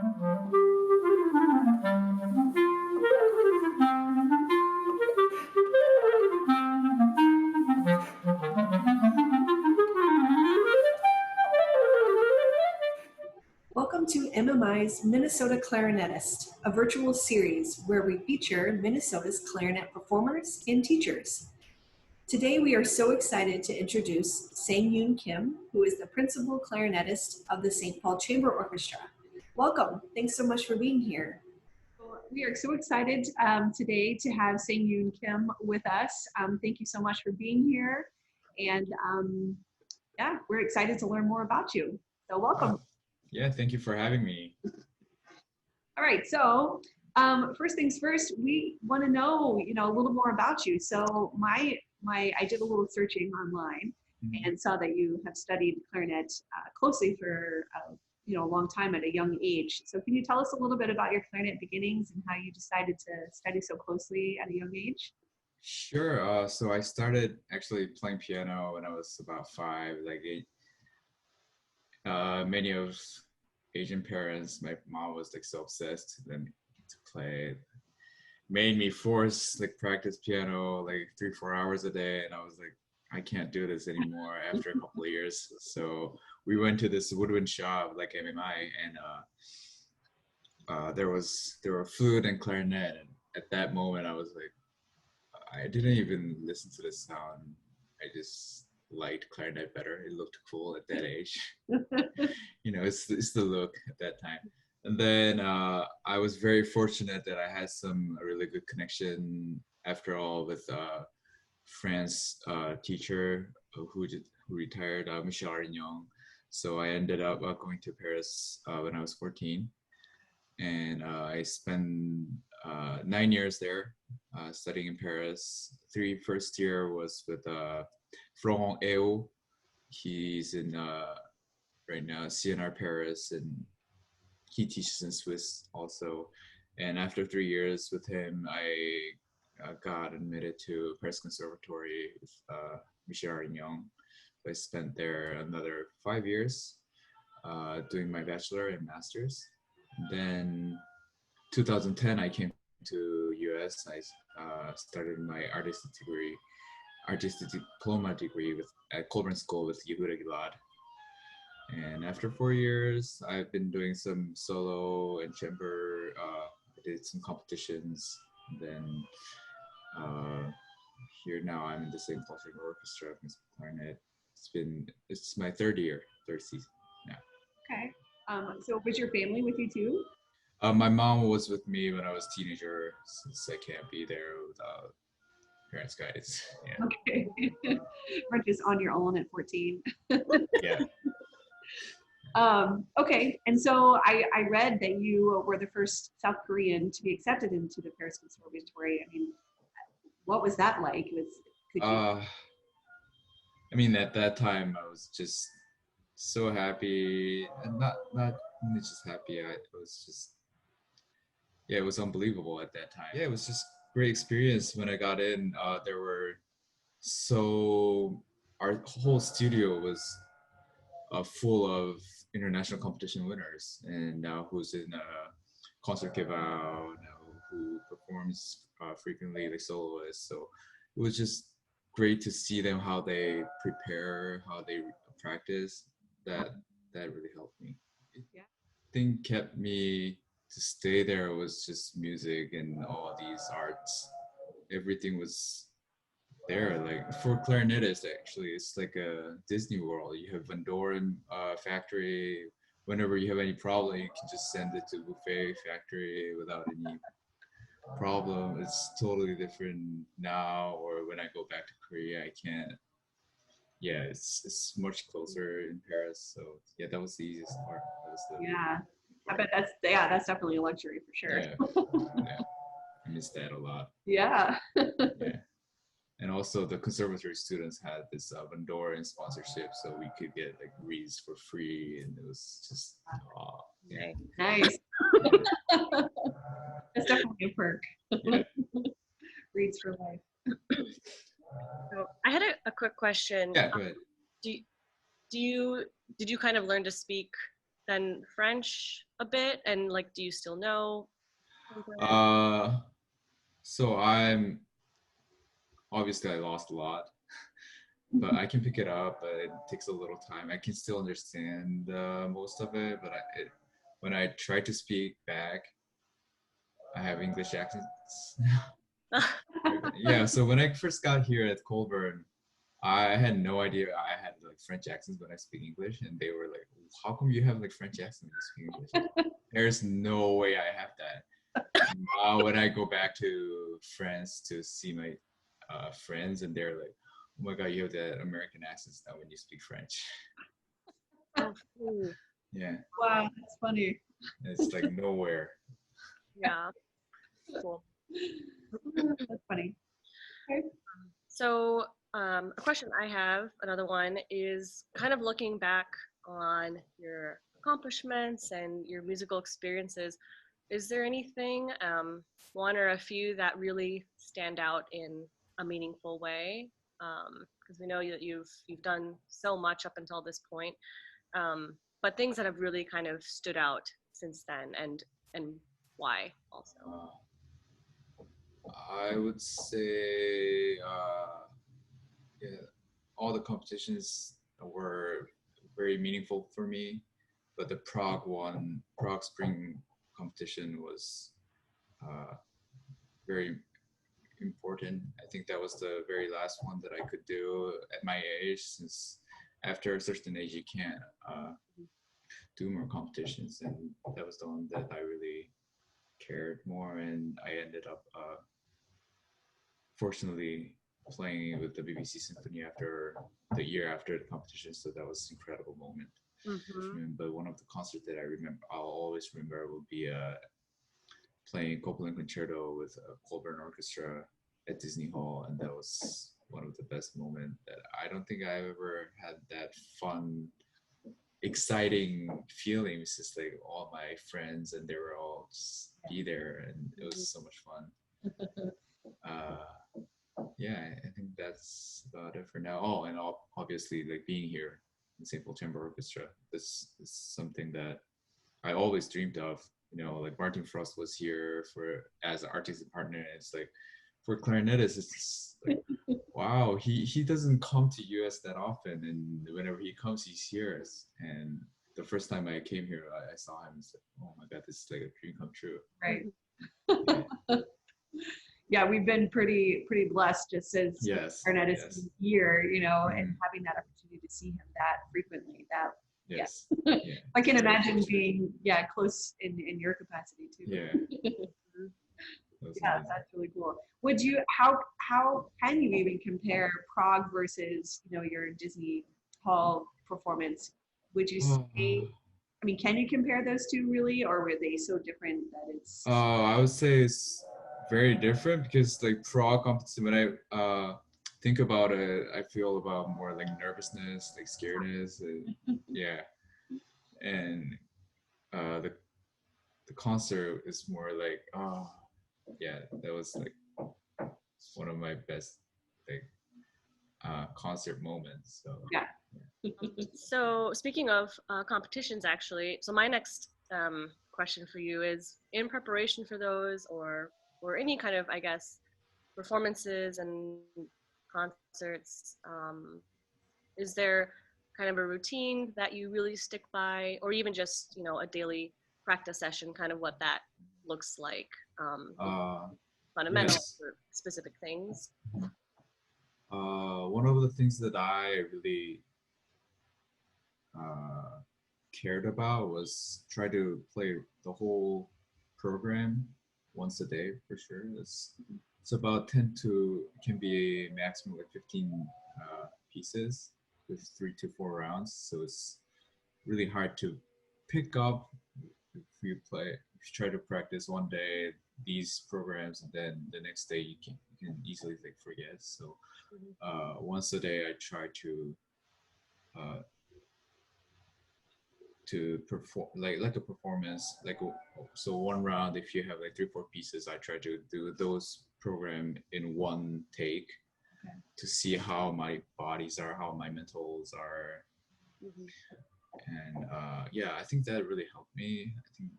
Welcome to MMI's Minnesota Clarinetist, a virtual series where we feature Minnesota's clarinet performers and teachers. Today we are so excited to introduce Yoon Kim, who is the principal clarinetist of the St. Paul Chamber Orchestra. Welcome. Thanks so much for being here. We are so excited today to have Yoon Kim with us. Thank you so much for being here. And yeah, we're excited to learn more about you. So welcome. Yeah, thank you for having me. All right, so first things first, we want to know, a little more about you. So I did a little searching online and saw that you have studied clarinet closely for a long time at a young age. So can you tell us a little bit about your clarinet beginnings and how you decided to study so closely at a young age? Sure. So I started actually playing piano when I was about 5, like 8. Many of Asian parents, my mom was like so obsessed then to play, made me force practice piano like 3-4 hours a day, and I was like, I can't do this anymore after a couple of years. So we went to this woodwind shop like MMI, and there were flute and clarinet, and at that moment I was like, I didn't even listen to the sound. I just liked clarinet better. It looked cool at that age. It's the look at that time. And then I was very fortunate that I had some really good connection after all with France teacher who retired, Michel. So I ended up going to Paris when I was 14. And I spent 9 years there studying in Paris. First year was with Florent Eo. He's in right now CNR Paris, and he teaches in Swiss also. And after 3 years with him, I got admitted to Paris Conservatory with Michel Arignon. So I spent there another 5 years doing my bachelor and master's. Then 2010, I came to US. I started my artistic diploma degree at Colburn School with Yehuda Gilad. And after 4 years, I've been doing some solo and chamber. I did some competitions. And then here now I'm in the St. Paul Chamber Orchestra with clarinet. It's my third season now. Okay. So was your family with you too? My mom was with me when I was a teenager, since I can't be there without parents' guidance. Yeah. Okay. We're just on your own at 14. Yeah. Okay, and so I read that you were the first South Korean to be accepted into the Paris Conservatory. I mean, what was that like? I mean, at that time, I was just so happy, and not just happy. It was unbelievable at that time. Yeah, it was just great experience when I got in. Our whole studio was full of international competition winners, and now who's in concert now, who performs frequently like soloists. So it was just great to see them, how they prepare, how they practice. That really helped me. Yeah. I think kept me to stay there was just music and all these arts. Everything was there. Like for clarinetists, actually, it's like a Disney World. You have Van Doren factory. Whenever you have any problem, you can just send it to Buffet factory without any problem. It's totally different now. Or when I go back to Korea, I can't. Yeah, it's much closer in Paris. So yeah, that was the easiest part. Yeah, I bet that's definitely a luxury for sure. Yeah. I miss that a lot. Yeah. Yeah. And also the conservatory students had this Van Doren sponsorship, so we could get like reeds for free, and it was just yeah. Nice. That's definitely a perk. Yeah. Reeds for life. So I had a quick question. Yeah, go ahead. Did you kind of learn to speak then French a bit? And like, do you still know? So I'm obviously I lost a lot, but I can pick it up. But it takes a little time. I can still understand most of it, but when I try to speak back, I have English accents. Yeah. So when I first got here at Colburn, I had no idea I had like French accents when I speak English, and they were like, "How come you have like French accent when you speak English?" There's no way I have that. Now when I go back to France to see my friends, and they're like, "Oh my God, you have that American accent now when you speak French." Oh, cool. Yeah, Wow, that's funny. it's like nowhere. Yeah, cool. That's funny. Okay. So, a question I have, another one, is kind of looking back on your accomplishments and your musical experiences. Is there anything, one or a few, that really stand out in a meaningful way? Because we know that you've done so much up until this point, but things that have really kind of stood out since then, and why also. I would say, yeah, all the competitions were very meaningful for me, but the Prague Spring competition was uh, very important. I think that was the very last one that I could do at my age, since after a certain age you can't do more competitions, and that was the one that I really cared more, and I ended up fortunately playing with the BBC Symphony after the year after the competition, so that was an incredible moment. Mm-hmm. But one of the concerts that I'll always remember will be playing Copland Concerto with a Colburn Orchestra at Disney Hall, and that was one of the best moments. That I don't think I ever had that fun, exciting feeling. It's just like all my friends, and they were all just be there, and it was so much fun. Yeah, I think that's about it for now. Oh, and obviously, like being here in St. Paul Chamber Orchestra, this is something that I always dreamed of. You know, like Martin Frost was here for as an artistic partner. And it's like for clarinetists, it's like wow, he doesn't come to US that often, and whenever he comes, he's here. And the first time I came here, I saw him. It's like, oh my God, this is like a dream come true. Right. Yeah. Yeah, we've been pretty blessed just as Yes. Clarinetist Yes. here, you know, and Mhm. having that opportunity to see him that frequently. That Yes. yeah. Yeah. I can It's very imagine fortunate. being close in your capacity too. Yeah. That was Yeah, amazing. that's really cool. Would you how can you even compare Prague versus, you know, your Disney Hall performance? Would you say, I mean, can you compare those two really, or were they so different that it's I would say it's very different because like Prague competition, when I think about it, I feel about more like nervousness, like scaredness, yeah, and the concert is more like oh yeah, that was like one of my best like concert moments. So yeah. So speaking of competitions, actually, so my next question for you is, in preparation for those, or any kind of, I guess, performances and concerts, is there kind of a routine that you really stick by, or even just, you know, a daily practice session, kind of what that looks like, fundamental yes. or specific things? One of the things that I really uh, cared about was try to play the whole program once a day for sure. It's about 10 to can be a maximum like 15 pieces with 3 to 4 rounds. So it's really hard to pick up if you try to practice one day these programs, and then the next day you can easily like forget. So once a day I try uh, to perform like a performance so one round if you have like 3 4 pieces, I try to do those program in one take Okay. to see how my bodies are, how my mentals are, Mm-hmm. And yeah, I think that really helped me. I think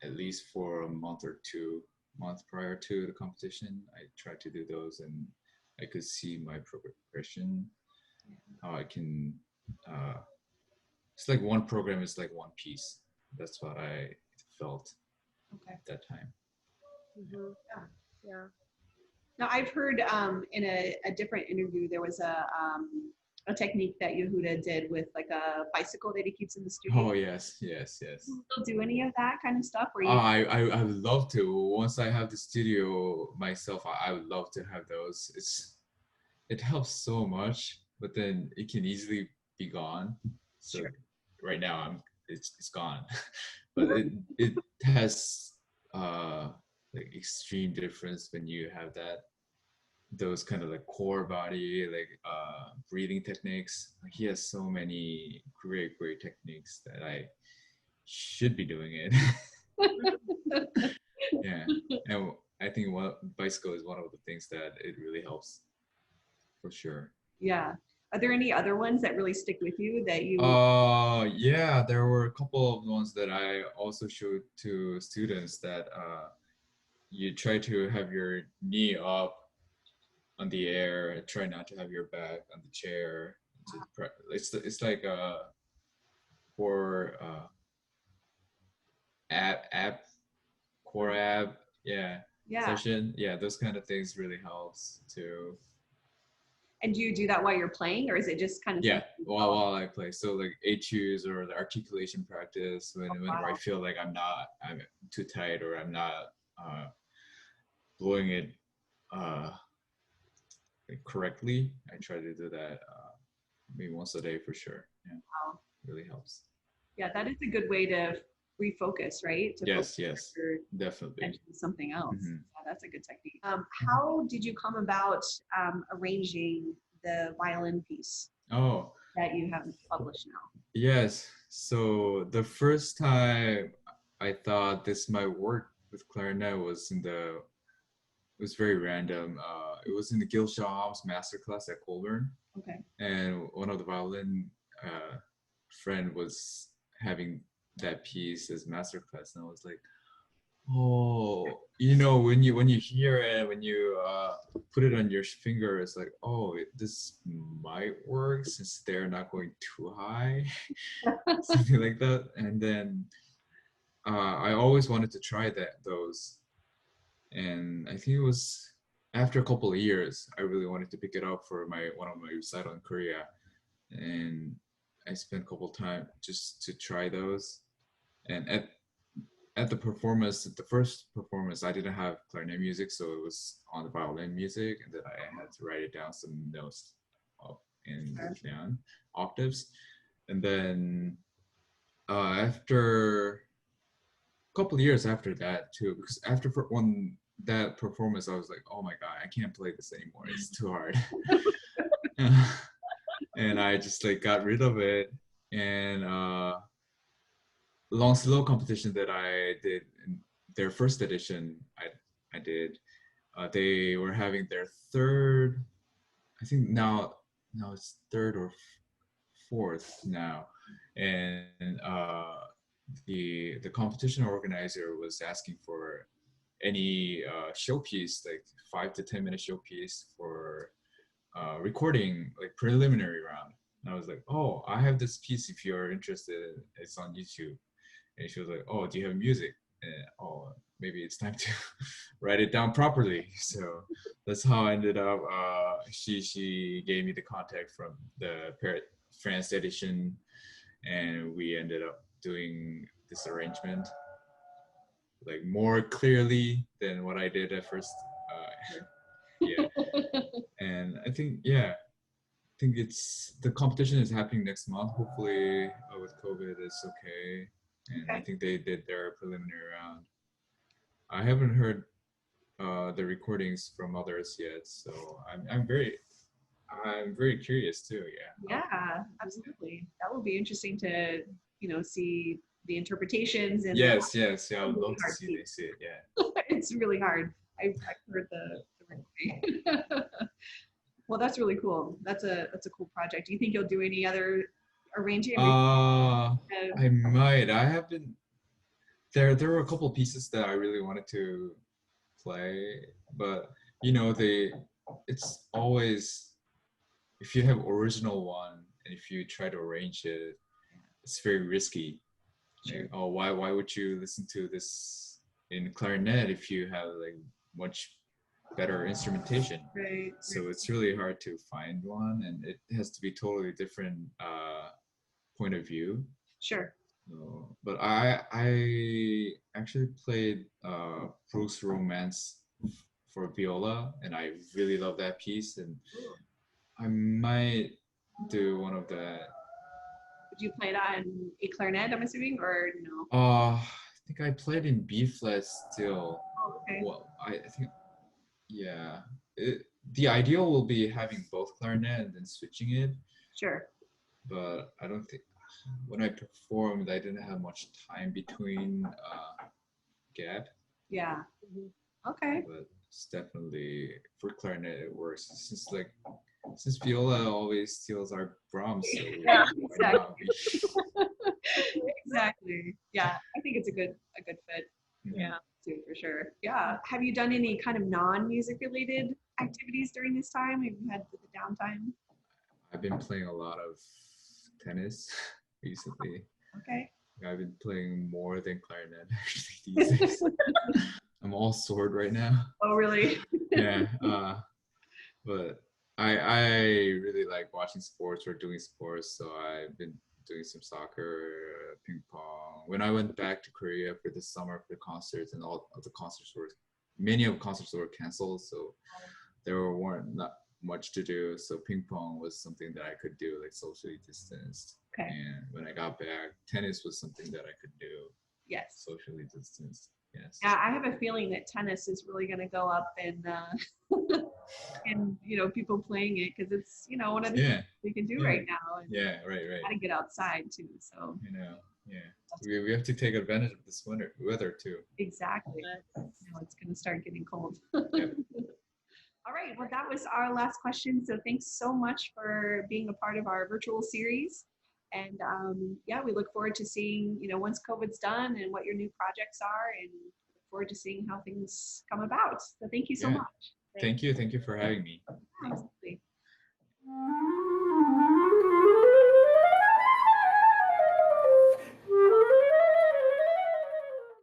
at least for a month or 2 months prior to the competition, I tried to do those, and I could see my progression. How I can, uh, it's like one program is like one piece. That's what I felt Okay. at that time. Mhm. Yeah. Now I've heard in a different interview there was a technique that Yehuda did with like a bicycle that he keeps in the studio. Oh yes, yes, yes. Do you still do any of that kind of stuff? Where Oh, you I would love to. Once I have the studio myself, I would love to have those. It helps so much, but then it can easily be gone. So Sure. right now it's gone. But it has like extreme difference when you have those kind of like core body, like breathing techniques. He has so many great techniques that I should be doing it. Yeah, and I think bicycle is one of the things that it really helps for sure. Yeah. Are there any other ones that really stick with you that you? Yeah, there were a couple of ones that I also showed to students that you try to have your knee up on the air, try not to have your back on the chair. It's like for ab core ab, yeah, Yeah. session. Yeah, those kind of things really helps too. And do you do that while you're playing, or is it just kind of Yeah, something you while follow? I play, so like HUs or the articulation practice whenever I Wow. feel like I'm too tight or I'm not blowing it uh, like correctly, I try to do that maybe once a day for sure. Yeah, Wow. really helps. Yeah, that is a good way to refocus, right? To focus Yes, your definitely. attention to something else. Mhm. Yeah, that's a good technique. How did you come about arranging the violin piece Oh, that you have published now? yes. So the first time I thought this might work with clarinet was very random. It was in the Gil Shah's masterclass at Colburn, Okay. and one of the violin friend was having that piece as masterclass, and I was like, oh, when you hear it, when you put it on your finger, it's like, oh, this might work since they're not going too high, something like that. And then I always wanted to try those, and I think it was after a couple of years, I really wanted to pick it up for one of my recital in Korea, and I spent a couple time just to try those. And at the first performance, I didn't have clarinet music, so it was on the violin music, and then I had to write it down some notes up and down octaves. And then after a couple of years after that too, because after one that performance, I was like, oh my god, I can't play this anymore. It's too hard. And I just like got rid of it. And long slow competition that I did in their first edition, I did. They were having their third. I think now it's third or fourth now, and the competition organizer was asking for any showpiece, like 5 to 10 minute showpiece for recording, like preliminary round. And I was like, oh, I have this piece if you're interested. It's on YouTube. And she was like, oh, do you have music? And, oh, maybe it's time to write it down properly. So that's how I ended up. She gave me the contact from the France edition, and we ended up doing this arrangement like more clearly than what I did at first. Yeah, and I think it's the competition is happening next month. Hopefully, with COVID, it's okay. And I Okay. think they did their preliminary round. I haven't heard the recordings from others yet, so I'm very curious too. Yeah. Yeah, absolutely. That will be interesting to, see the interpretations and Yes. Yeah, I would really love to hard see piece. they see it. Yeah. It's really hard. I've heard the recording. Well, that's really cool. That's a cool project. Do you think you'll do any other arranging? I might. I have been there. There were a couple pieces that I really wanted to play, but you know, it's always if you have original one and if you try to arrange it, it's very risky. Sure. Like, oh, why would you listen to this in clarinet if you have like much better instrumentation? Right. So it's really hard to find one, and it has to be totally different point of view. Sure. So, but I actually played Bruce Romance for viola, and I really love that piece, and I might do one of the. Did you play it on a clarinet, I'm assuming, or no? I think I played in B flat still. Oh, okay. Well, I think yeah. The ideal will be having both clarinet and then switching it, Sure. but I don't think when I performed I didn't have much time between gap. Yeah. Mhm. Okay. But it's definitely for clarinet it works. Since viola always steals our Brahms, so Yeah. why not? Exactly. Yeah, I think it's a good fit Yeah. too, for sure. Yeah. Have you done any kind of non-music related activities during this time? Have you had the downtime? I've been playing a lot of tennis recently. Okay. I've been playing more than clarinet actually these days. I'm all sword right now. Oh, really? Yeah, but I really like watching sports or doing sports, so I've been doing some soccer, ping pong. When I went back to Korea for the summer for the concerts, and all of the concerts were many of the concerts were canceled, so there weren't not much to do. So ping pong was something that I could do like socially distanced. Okay. And when I got back, tennis was something that I could do Yes. socially distanced. Yes. Yeah, I have a feeling that tennis is really going to go up in people playing it, because it's one of the things we can do right now, and Yeah, right. got to get outside too. So Yeah. We have to take advantage of this weather too. exactly, it's going to start getting cold. Yep. All right, well, that was our last question. So thanks so much for being a part of our virtual series. And we look forward to seeing, once COVID's done and what your new projects are, and look forward to seeing how things come about. So thank you so much. Thank you for having me. Thanks.